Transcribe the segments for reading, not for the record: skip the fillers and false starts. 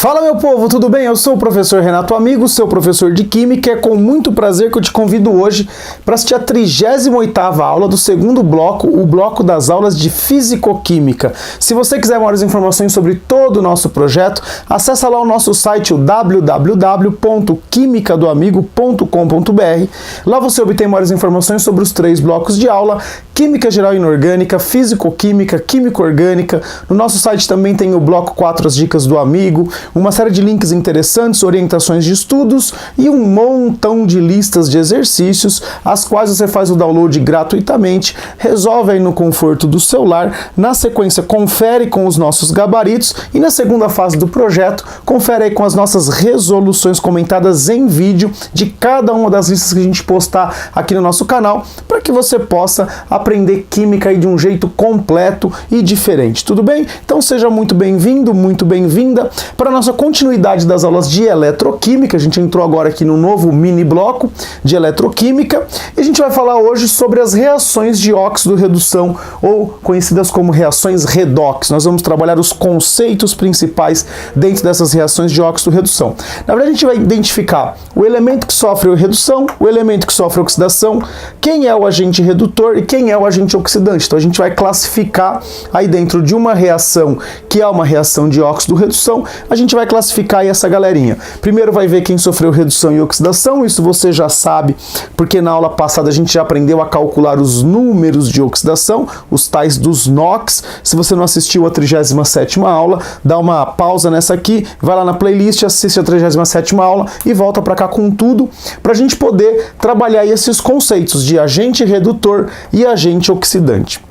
Fala, meu povo, tudo bem? Eu sou o professor Renato Amigo, seu professor de Química. É com muito prazer que eu te convido hoje para assistir a 38ª aula do segundo bloco, o bloco das aulas de Físico-Química. Se você quiser maiores informações sobre todo o nosso projeto, acessa lá o nosso site, o www.quimicadoamigo.com.br. Lá você obtém maiores informações sobre os 3 blocos de aula, Química Geral e Inorgânica, Físico-Química, Química-Orgânica. No nosso site também tem o bloco 4, as dicas do amigo, uma série de links interessantes, orientações de estudos e um montão de listas de exercícios, as quais você faz o download gratuitamente, resolve aí no conforto do celular, na sequência confere com os nossos gabaritos e na segunda fase do projeto, confere aí com as nossas resoluções comentadas em vídeo de cada uma das listas que a gente postar aqui no nosso canal, para que você possa aprender Química aí de um jeito completo e diferente, tudo bem? Então seja muito bem-vindo, muito bem-vinda para a nossa continuidade das aulas de Eletroquímica. A gente entrou agora aqui no novo mini bloco de Eletroquímica e a gente vai falar hoje sobre as reações de óxido-redução, ou conhecidas como reações redox. Nós vamos trabalhar os conceitos principais dentro dessas reações de óxido-redução. Na verdade, a gente vai identificar o elemento que sofre redução, o elemento que sofre oxidação, quem é o agente redutor e quem é o agente oxidante. Então a gente vai classificar aí dentro de uma reação que é uma reação de óxido-redução, a gente vai classificar aí essa galerinha. Primeiro vai ver quem sofreu redução e oxidação, isso você já sabe, porque na aula passada a gente já aprendeu a calcular os números de oxidação, os tais dos NOx. Se você não assistiu a 37ª aula, dá uma pausa nessa aqui, vai lá na playlist, assiste a 37ª aula e volta para cá com tudo, para a gente poder trabalhar aí esses conceitos de agente redutor e agente oxidante.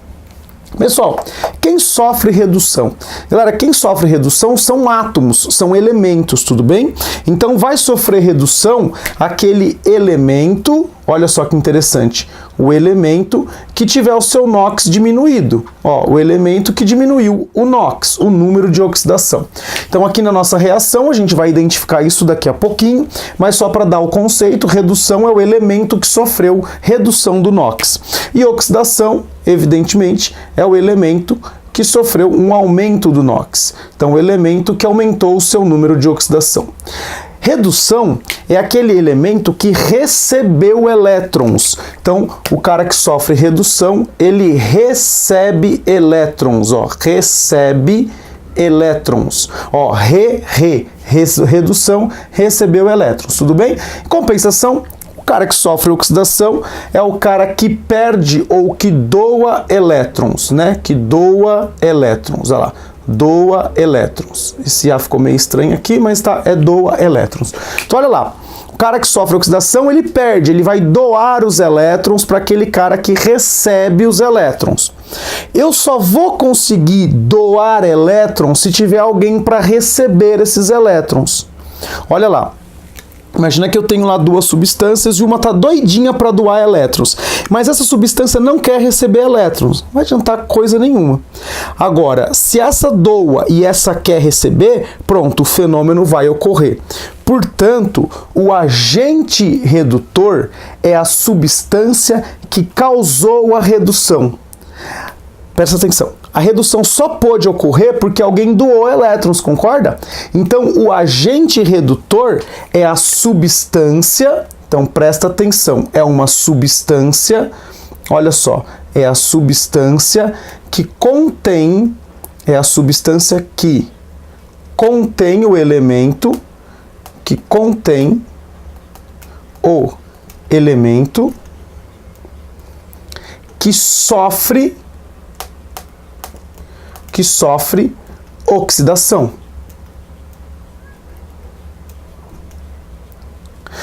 Pessoal, quem sofre redução? Galera, quem sofre redução são átomos, são elementos, tudo bem? Então vai sofrer redução aquele elemento, olha só que interessante, o elemento que tiver o seu NOx diminuído, ó, o elemento que diminuiu o NOx, o número de oxidação. Então aqui na nossa reação a gente vai identificar isso daqui a pouquinho, mas só para dar o conceito, redução é o elemento que sofreu redução do NOx. E oxidação, evidentemente, é o elemento que sofreu um aumento do NOx. Então o elemento que aumentou o seu número de oxidação. Redução é aquele elemento que recebeu elétrons. Então, o cara que sofre redução, ele recebe elétrons, ó, recebe elétrons. Ó, redução, recebeu elétrons, tudo bem? Em compensação, o cara que sofre oxidação é o cara que perde ou que doa elétrons, né? Que doa elétrons, olha lá. Doa elétrons. Esse A ficou meio estranho aqui, mas tá, é doa elétrons. Então olha lá, o cara que sofre oxidação, ele perde, ele vai doar os elétrons para aquele cara que recebe os elétrons. Eu só vou conseguir doar elétrons se tiver alguém para receber esses elétrons. Olha lá. Imagina que eu tenho lá 2 substâncias e uma tá doidinha para doar elétrons, mas essa substância não quer receber elétrons, não vai adiantar coisa nenhuma. Agora, se essa doa e essa quer receber, pronto, o fenômeno vai ocorrer. Portanto, o agente redutor é a substância que causou a redução. Presta atenção. A redução só pôde ocorrer porque alguém doou elétrons, concorda? Então, o agente redutor é a substância, então presta atenção, é uma substância, olha só, é a substância que contém, o elemento, que contém o elemento que sofre oxidação.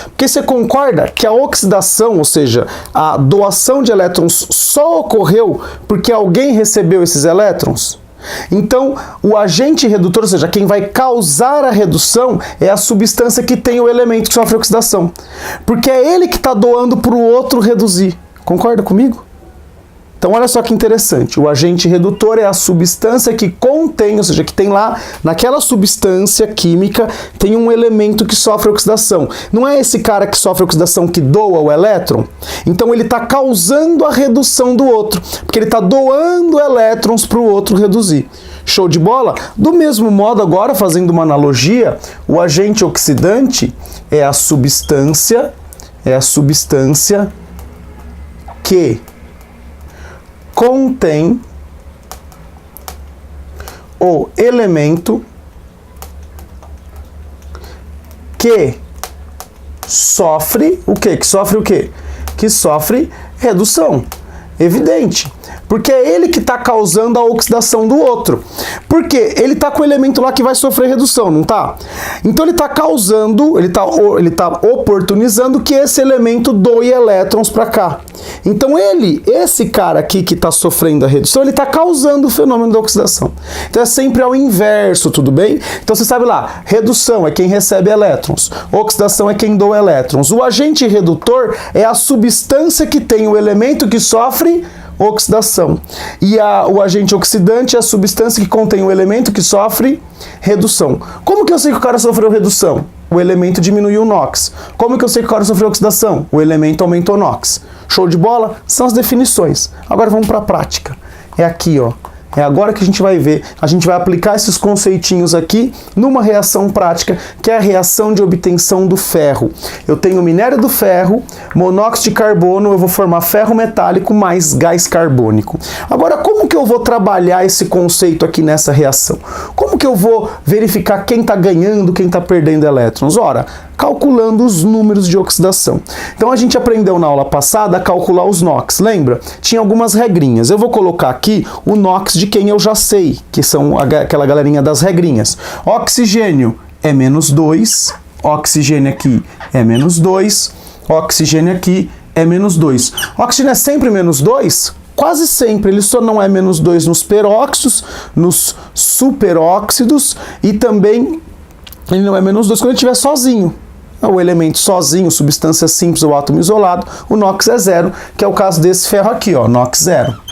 Porque você concorda que a oxidação, ou seja, a doação de elétrons só ocorreu porque alguém recebeu esses elétrons? Então, o agente redutor, ou seja, quem vai causar a redução, é a substância que tem o elemento que sofre oxidação. Porque é ele que está doando para o outro reduzir. Concorda comigo? Então olha só que interessante, o agente redutor é a substância que contém, ou seja, que tem lá, naquela substância química, tem um elemento que sofre oxidação. Não é esse cara que sofre oxidação que doa o elétron? Então ele está causando a redução do outro, porque ele está doando elétrons para o outro reduzir. Show de bola? Do mesmo modo, agora fazendo uma analogia, o agente oxidante é a substância que contém o elemento que sofre o quê? Que sofre o quê? Que sofre redução. Evidente. Porque é ele que está causando a oxidação do outro. Porque ele está com o elemento lá que vai sofrer redução, não está? Então ele está causando, ele tá oportunizando que esse elemento doe elétrons para cá. Então esse cara aqui que está sofrendo a redução, ele está causando o fenômeno da oxidação. Então é sempre ao inverso, tudo bem? Então você sabe lá, redução é quem recebe elétrons, oxidação é quem doa elétrons. O agente redutor é a substância que tem o elemento que sofre oxidação. E o agente oxidante é a substância que contém o elemento que sofre redução. Como que eu sei que o cara sofreu redução? O elemento diminuiu o NOx. Como que eu sei que o cara sofreu oxidação? O elemento aumentou o NOx. Show de bola? São as definições. Agora vamos para a prática. É aqui, ó. É agora que a gente vai ver, a gente vai aplicar esses conceitinhos aqui numa reação prática, que é a reação de obtenção do ferro. Eu tenho minério do ferro, monóxido de carbono, eu vou formar ferro metálico mais gás carbônico. Agora, como que eu vou trabalhar esse conceito aqui nessa reação? Como que eu vou verificar quem está ganhando, quem está perdendo elétrons? Ora, calculando os números de oxidação. Então a gente aprendeu na aula passada a calcular os NOx, lembra? Tinha algumas regrinhas. Eu vou colocar aqui o NOx de quem eu já sei, que são aquela galerinha das regrinhas. Oxigênio é -2, oxigênio aqui é -2, oxigênio aqui é -2. Oxigênio é sempre -2? Quase sempre, ele só não é -2 nos peróxidos, nos superóxidos e também ele não é -2 quando ele estiver sozinho. O elemento sozinho, substância simples ou átomo isolado, o NOx é 0, que é o caso desse ferro aqui, ó, NOx 0.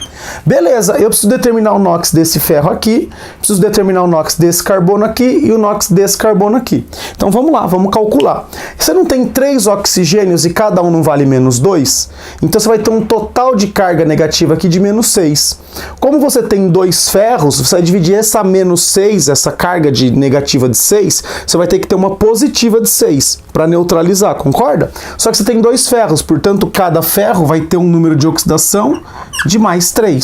Beleza, eu preciso determinar o NOx desse ferro aqui, preciso determinar o NOx desse carbono aqui e o NOx desse carbono aqui. Então vamos lá, vamos calcular. Você não tem 3 oxigênios e cada um não vale -2? Então você vai ter um total de carga negativa aqui de -6. Como você tem 2 ferros, você vai dividir essa -6, essa carga de negativa de 6, você vai ter que ter uma positiva de 6 para neutralizar, concorda? Só que você tem 2 ferros, portanto cada ferro vai ter um número de oxidação de mais 3.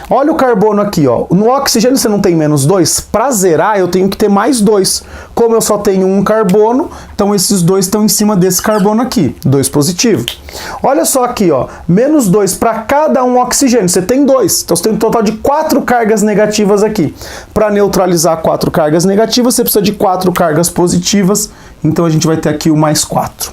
Olha o carbono aqui, ó. No oxigênio você não tem -2. Para zerar eu tenho que ter mais 2. Como eu só tenho um carbono, então esses 2 estão em cima desse carbono aqui. 2 positivo. Olha só aqui, ó. -2 para cada um oxigênio. Você tem 2. Então você tem um total de 4 cargas negativas aqui. Para neutralizar 4 cargas negativas, você precisa de 4 cargas positivas. Então a gente vai ter aqui o mais 4.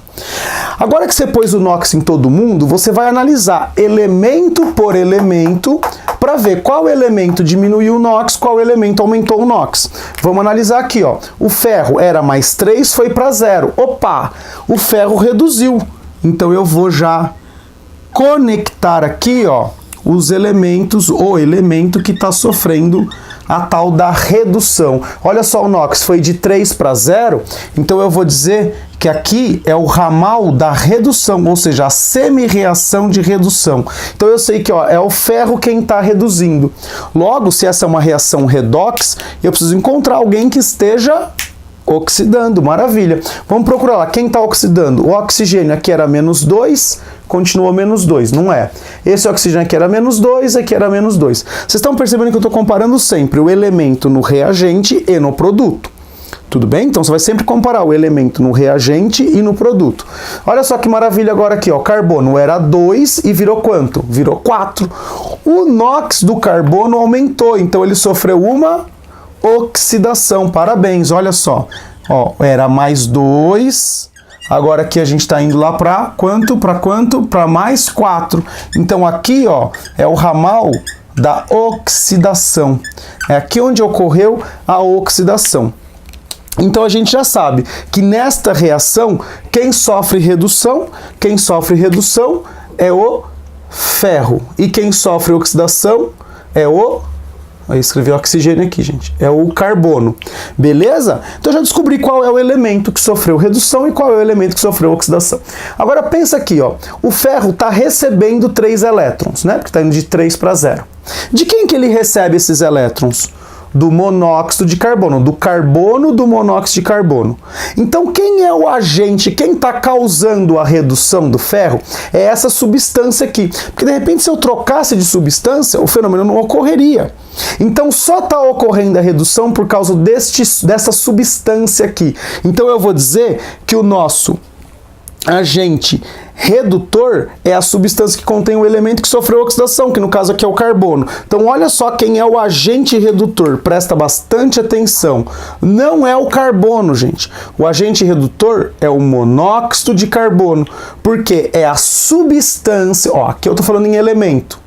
Agora que você pôs o NOx em todo mundo, você vai analisar elemento por elemento para ver qual elemento diminuiu o NOx, qual elemento aumentou o NOx. Vamos analisar aqui, ó. O ferro era mais 3, foi para 0. Opa, o ferro reduziu. Então eu vou já conectar aqui, ó, os elementos, o elemento que está sofrendo a tal da redução. Olha só, o NOx foi de 3 para 0, então eu vou dizer que aqui é o ramal da redução, ou seja, a semi-reação de redução. Então eu sei que, ó, é o ferro quem está reduzindo. Logo, se essa é uma reação redox, eu preciso encontrar alguém que esteja oxidando. Maravilha. Vamos procurar lá. Quem está oxidando? O oxigênio aqui era -2, continua -2, não é? Esse oxigênio aqui era -2, aqui era -2. Vocês estão percebendo que eu estou comparando sempre o elemento no reagente e no produto. Tudo bem? Então você vai sempre comparar o elemento no reagente e no produto. Olha só que maravilha agora aqui, ó. O carbono era 2 e virou quanto? Virou 4. O NOx do carbono aumentou, então ele sofreu uma oxidação. Parabéns, olha só. Ó, era mais 2, agora aqui a gente está indo lá para quanto? Para quanto? Para mais 4. Então aqui, ó, é o ramal da oxidação. É aqui onde ocorreu a oxidação. Então a gente já sabe que nesta reação, quem sofre redução é o ferro. E quem sofre oxidação é o... Eu escrevi oxigênio aqui, gente. É o carbono. Beleza? Então eu já descobri qual é o elemento que sofreu redução e qual é o elemento que sofreu oxidação. Agora pensa aqui, ó. O ferro está recebendo 3 elétrons, né? Porque está indo de 3 para 0. De quem que ele recebe esses elétrons? do monóxido de carbono, do carbono do monóxido de carbono. Então, quem é o agente, quem está causando a redução do ferro é essa substância aqui. Porque, de repente, se eu trocasse de substância, o fenômeno não ocorreria. Então, só está ocorrendo a redução por causa dessa substância aqui. Então, eu vou dizer que o nosso agente redutor é a substância que contém o elemento que sofreu oxidação, que no caso aqui é o carbono. Então olha só quem é o agente redutor, presta bastante atenção. Não é o carbono, gente. O agente redutor é o monóxido de carbono, porque é a substância, ó, aqui eu tô falando em elemento.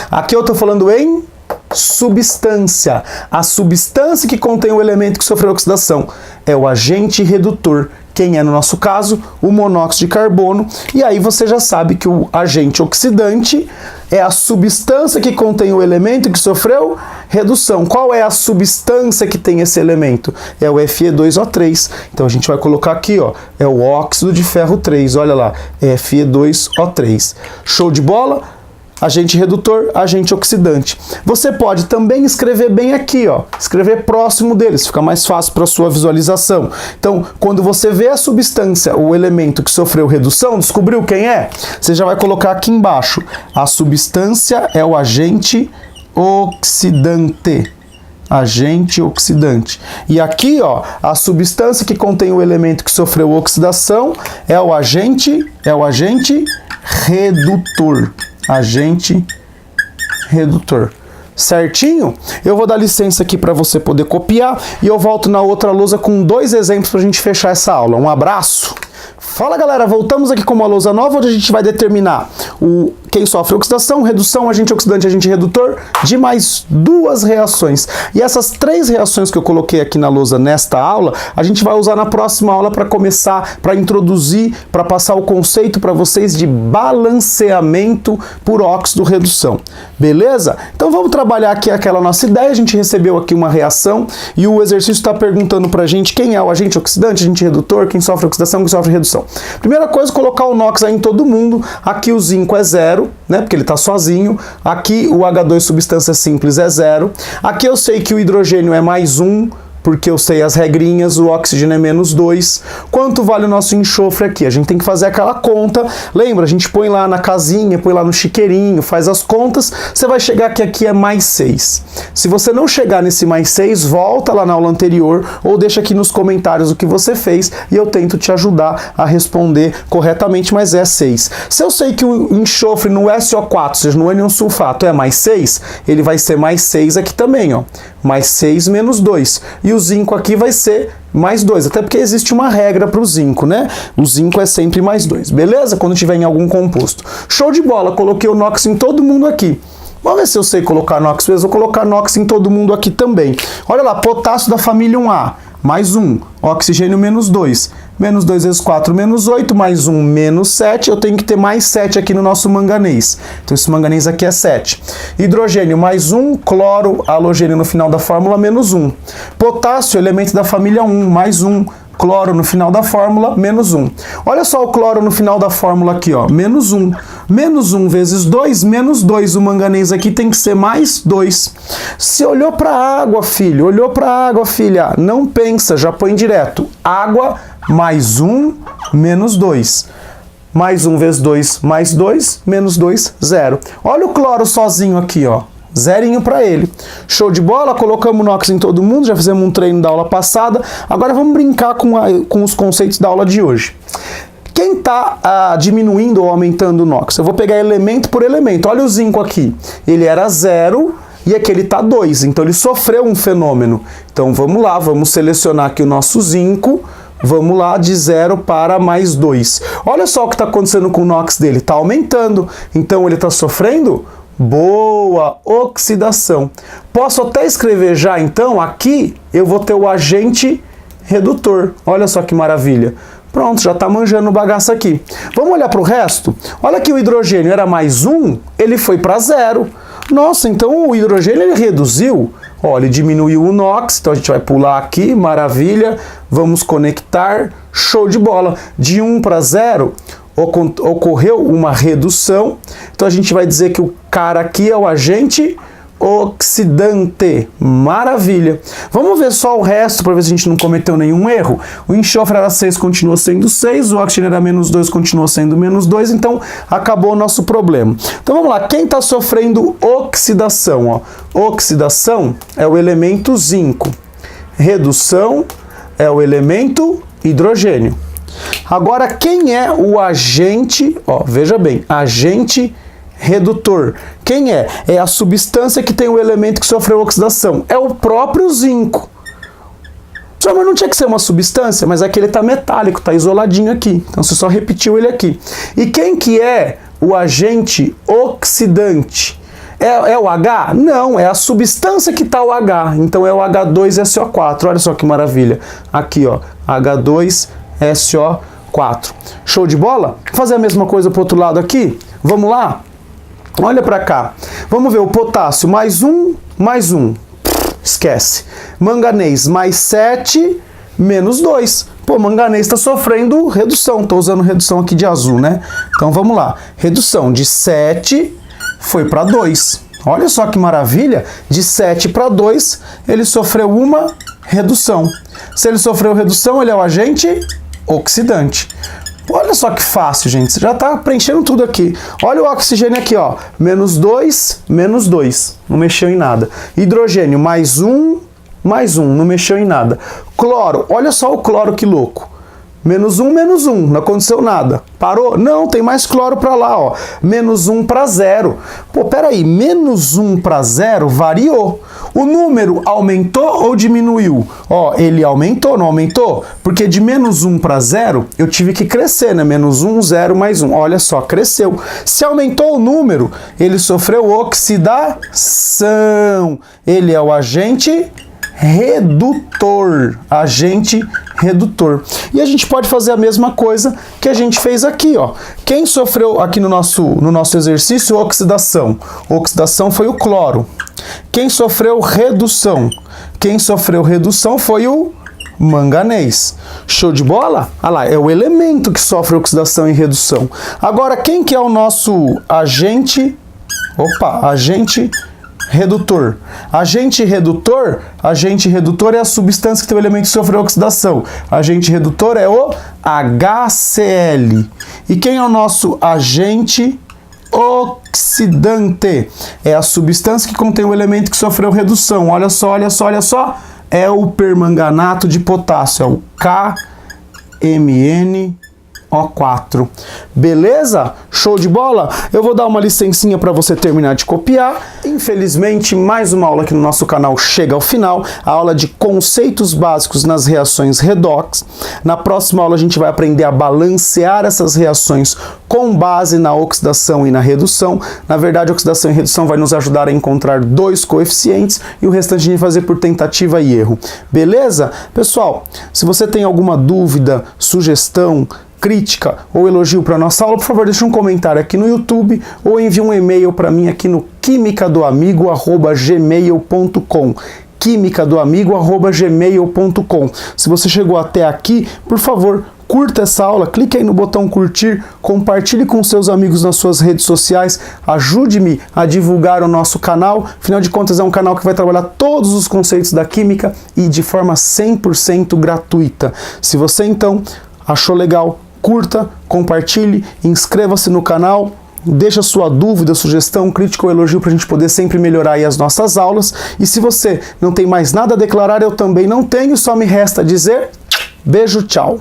Aqui eu tô falando em substância. A substância que contém o elemento que sofreu oxidação é o agente redutor. Quem é, no nosso caso, o monóxido de carbono. E aí você já sabe que o agente oxidante é a substância que contém o elemento que sofreu redução. Qual é a substância que tem esse elemento? É o Fe2O3. Então a gente vai colocar aqui, ó, é o óxido de ferro 3. Olha lá, Fe2O3. Show de bola? Agente redutor, agente oxidante. Você pode também escrever bem aqui, ó, escrever próximo deles, fica mais fácil para a sua visualização. Então, quando você vê a substância, o elemento que sofreu redução, descobriu quem é? Você já vai colocar aqui embaixo. A substância é o agente oxidante. Agente oxidante. E aqui, ó, a substância que contém o elemento que sofreu oxidação é o agente redutor. Agente redutor. Certinho? Eu vou dar licença aqui para você poder copiar e eu volto na outra lousa com 2 exemplos para a gente fechar essa aula. Um abraço! Fala galera, voltamos aqui com uma lousa nova onde a gente vai determinar quem sofre oxidação, redução, agente oxidante, agente redutor, de mais 2 reações. E essas 3 reações que eu coloquei aqui na lousa nesta aula, a gente vai usar na próxima aula para começar, para introduzir, para passar o conceito para vocês de balanceamento por óxido redução. Beleza? Então vamos trabalhar aqui aquela nossa ideia, a gente recebeu aqui uma reação e o exercício está perguntando para a gente quem é o agente oxidante, agente redutor, quem sofre oxidação, quem sofre redução. Primeira coisa, colocar o NOx aí em todo mundo. Aqui o zinco é 0, né, porque ele está sozinho. Aqui o H2 substância simples é 0. Aqui eu sei que o hidrogênio é mais 1, porque eu sei as regrinhas, o oxigênio é menos 2. Quanto vale o nosso enxofre aqui? A gente tem que fazer aquela conta. Lembra, a gente põe lá na casinha, põe lá no chiqueirinho, faz as contas, você vai chegar que aqui é mais 6. Se você não chegar nesse mais 6, volta lá na aula anterior ou deixa aqui nos comentários o que você fez e eu tento te ajudar a responder corretamente, mas é 6. Se eu sei que o enxofre no SO4, ou seja, no ânion sulfato, é mais 6, ele vai ser mais 6 aqui também, ó. Mais 6 menos 2. E o zinco aqui vai ser mais 2, até porque existe uma regra para o zinco, né? O zinco é sempre mais 2, beleza? Quando tiver em algum composto. Show de bola, coloquei o NOx em todo mundo aqui. Vamos ver se eu sei colocar NOx mesmo. Vou colocar NOx em todo mundo aqui também. Olha lá, potássio da família 1A, mais 1. Oxigênio menos 2. Menos 2 vezes 4, menos 8, mais 1, menos 7. Eu tenho que ter mais 7 aqui no nosso manganês. Então esse manganês aqui é 7. Hidrogênio mais 1, cloro, halogênio no final da fórmula, menos 1. Potássio, elemento da família 1, mais 1. Cloro no final da fórmula, menos 1. Olha só o cloro no final da fórmula aqui, ó, menos 1. Menos 1 vezes 2, menos 2. O manganês aqui tem que ser mais 2. Se olhou para a água, filho, olhou para a água, filha, não pensa, já põe direto. Água mais 1, menos 2. Mais 1 vezes 2, mais 2, menos 2, 0. Olha o cloro sozinho aqui, ó. Zerinho para ele. Show de bola? Colocamos o NOx em todo mundo, já fizemos um treino da aula passada. Agora vamos brincar com os conceitos da aula de hoje. Quem está diminuindo ou aumentando o NOx? Eu vou pegar elemento por elemento. Olha o zinco aqui. Ele era 0 e aqui ele está 2. Então ele sofreu um fenômeno. Então vamos lá, vamos selecionar aqui o nosso zinco. Vamos lá, de 0 para mais 2. Olha só o que está acontecendo com o NOx dele. Está aumentando. Então ele está sofrendo... Boa oxidação. Posso até escrever já, então, aqui eu vou ter o agente redutor. Olha só que maravilha. Pronto, já está manjando o bagaço aqui. Vamos olhar para o resto? Olha que o hidrogênio era mais 1, ele foi para 0. Nossa, então o hidrogênio ele reduziu. Olha, ele diminuiu o NOx, então a gente vai pular aqui, maravilha. Vamos conectar, show de bola. De 1 para 0... ocorreu uma redução, então a gente vai dizer que o cara aqui é o agente oxidante. Maravilha. Vamos ver só o resto para ver se a gente não cometeu nenhum erro. O enxofre era 6, continua sendo 6. O oxigênio era menos 2, continua sendo menos 2. Então, acabou o nosso problema. Então, vamos lá. Quem está sofrendo oxidação? Ó? Oxidação é o elemento zinco. Redução é o elemento hidrogênio. Agora, quem é o agente? Ó, veja bem, agente redutor. Quem é? É a substância que tem o elemento que sofreu oxidação. É o próprio zinco. Mas não tinha que ser uma substância, mas é que ele está metálico, está isoladinho aqui. Então você só repetiu ele aqui. E quem que é o agente oxidante? É o H? Não, é a substância que está o H. Então é o H2SO4. Olha só que maravilha. Aqui, ó, H2SO4. Show de bola? Vou fazer a mesma coisa para o outro lado aqui? Vamos lá? Olha para cá. Vamos ver o potássio mais 1, mais 1. Esquece. Manganês mais 7, menos 2. Pô, manganês está sofrendo redução. Estou usando redução aqui de azul, né? Então vamos lá. Redução de 7 foi para 2. Olha só que maravilha. De 7 para 2, ele sofreu uma redução. Se ele sofreu redução, ele é o agente oxidante. Olha só que fácil, gente. Você já está preenchendo tudo aqui. Olha o oxigênio aqui, ó. Menos 2, menos 2. Não mexeu em nada. Hidrogênio, mais 1, mais 1. Não mexeu em nada. Cloro. Olha só o cloro, que louco. Menos 1, menos 1. Não aconteceu nada. Parou? Não, tem mais cloro para lá, ó. Menos 1 para 0. Pô, peraí. Menos 1 para 0 variou. O número aumentou ou diminuiu? Ó, ele aumentou, não aumentou? Porque de menos 1 para 0, eu tive que crescer, né? Menos 1, 0, mais 1. Olha só, cresceu. Se aumentou o número, ele sofreu oxidação. Ele é o agente redutor. Agente redutor. E a gente pode fazer a mesma coisa que a gente fez aqui, ó. Quem sofreu aqui no nosso exercício oxidação? Oxidação foi o cloro. Quem sofreu redução? Quem sofreu redução foi o manganês. Show de bola? Olha lá, é o elemento que sofre oxidação e redução. Agora, quem que é o nosso agente? Opa, agente redutor. Agente redutor é a substância que tem o elemento que sofreu oxidação. Agente redutor é o HCl. E quem é o nosso agente oxidante? É a substância que contém o elemento que sofreu redução. Olha só, olha só, olha só. É o permanganato de potássio, é o KMnO4. Beleza? Show de bola? Eu vou dar uma licencinha para você terminar de copiar. Infelizmente, mais uma aula aqui no nosso canal chega ao final. A aula de conceitos básicos nas reações redox. Na próxima aula a gente vai aprender a balancear essas reações com base na oxidação e na redução. Na verdade, oxidação e redução vai nos ajudar a encontrar dois coeficientes e o restante a gente vai fazer por tentativa e erro. Beleza? Pessoal, se você tem alguma dúvida, sugestão, crítica ou elogio para nossa aula, por favor, deixe um comentário aqui no YouTube ou envie um e-mail para mim aqui no quimicadoamigo@gmail.com. quimicadoamigo@gmail.com. Se você chegou até aqui, por favor, curta essa aula, clique aí no botão curtir, compartilhe com seus amigos nas suas redes sociais, ajude-me a divulgar o nosso canal. Afinal de contas, é um canal que vai trabalhar todos os conceitos da química e de forma 100% gratuita. Se você então achou legal, curta, compartilhe, inscreva-se no canal, deixa sua dúvida, sugestão, crítica ou elogio para a gente poder sempre melhorar aí as nossas aulas. E se você não tem mais nada a declarar, eu também não tenho, só me resta dizer beijo, tchau!